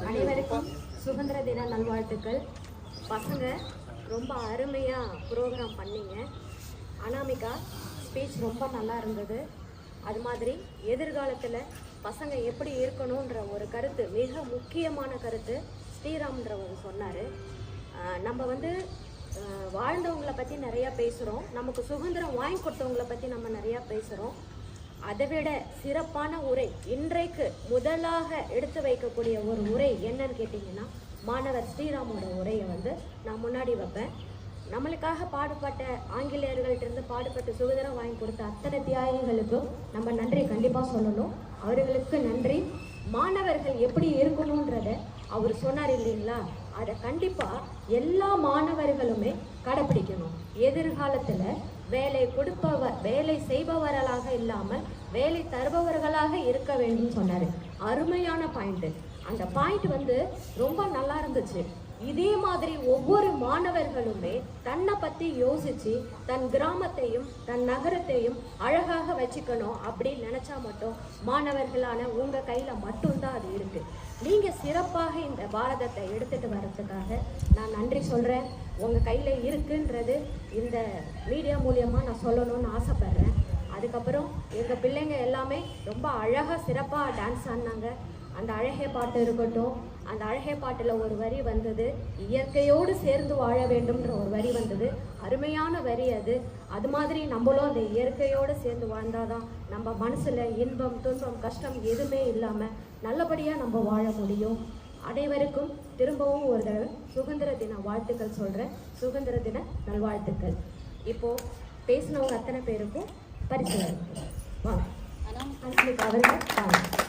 அனைவருக்கும் சுதந்திர தின நல்வாழ்த்துக்கள். பசங்க ரொம்ப அருமையாக ப்ரோக்ராம் பண்ணீங்க. அனாமிகா ஸ்பீச் ரொம்ப நல்லா இருந்தது. அது மாதிரி எதிர்காலத்தில் பசங்க எப்படி இருக்கணுன்ற ஒரு கருத்து, மிக முக்கியமான கருத்து ஸ்ரீராம்ன்றவர் சொன்னார். நம்ம வாழ்ந்தவங்களை பற்றி நிறையா பேசுகிறோம், நமக்கு சுதந்திரம் வாங்கி கொடுத்தவங்களை பற்றி நம்ம நிறையா பேசுகிறோம். அதை விட சிறப்பான உரை இன்றைக்கு முதலாக எடுத்து வைக்கக்கூடிய ஒரு உரை என்னன்னு கேட்டிங்கன்னா, மாணவர் ஸ்ரீராமோட உரையை நான் முன்னாடி வைப்பேன். நம்மளுக்காக பாடுபட்ட ஆங்கிலேயர்கள்ட்டிருந்து பாடுபட்டு சுதந்திரம் வாங்கி கொடுத்த அத்தனை தியாகிகளுக்கும் நம்ம நன்றி கண்டிப்பாக சொல்லணும். அவர்களுக்கு நன்றி. மாணவர்கள் எப்படி இருக்கணுன்றத அவர் சொன்னார் இல்லைங்களா, அதை கண்டிப்பாக எல்லா மாணவர்களுமே கடைப்பிடிக்கணும். எதிர்காலத்தில் வேலை செய்பவர்களாக இல்லாமல் வேலை தருபவர்களாக இருக்க வேண்டும் சொன்னார். அருமையான பாயிண்ட். அந்த பாயிண்ட் ரொம்ப நல்லா இருந்துச்சு. இதே மாதிரி ஒவ்வொரு மாணவர்களுமே தன்னை பற்றி யோசித்து தன் கிராமத்தையும் தன் நகரத்தையும் அழகாக வச்சுக்கணும் அப்படின்னு நினச்சா மட்டும் மாணவர்களான உங்கள் கையில் மட்டும்தான் அது இருக்குது. நீங்கள் சிறப்பாக இந்த பாரதத்தை எடுத்துகிட்டு வர்றதுக்காக நான் நன்றி சொல்கிறேன். உங்கள் கையில் இருக்குன்றது இந்த மீடியா மூலியமாக நான் சொல்லணும்னு ஆசைப்பட்றேன். அதுக்கப்புறம் எங்கள் பிள்ளைங்க எல்லாமே ரொம்ப அழகாக சிறப்பாக டான்ஸ் ஆடினாங்க. அந்த அழகே பாட்டு இருக்கட்டும், அந்த அழகே பாட்டில் ஒரு வரி வந்தது, இயற்கையோடு சேர்ந்து வாழ வேண்டும்ன்ற ஒரு வரி வந்தது. அருமையான வரி அது. அது மாதிரி நம்மளும் அந்த இயற்கையோடு சேர்ந்து வாழ்ந்தாதான் நம்ம மனசில் இன்பம் துன்பம் கஷ்டம் எதுவுமே இல்லாமல் நல்லபடியாக நம்ம வாழ முடியும். அனைவருக்கும் திரும்பவும் ஒரு தடவை சுதந்திர தின வாழ்த்துக்கள் சொல்கிறேன். சுதந்திர தின நல்வாழ்த்துக்கள். இப்போது பேசினவங்க அத்தனை பேருக்கும் பரிசு வாங்க. அவர்கள் வாங்க.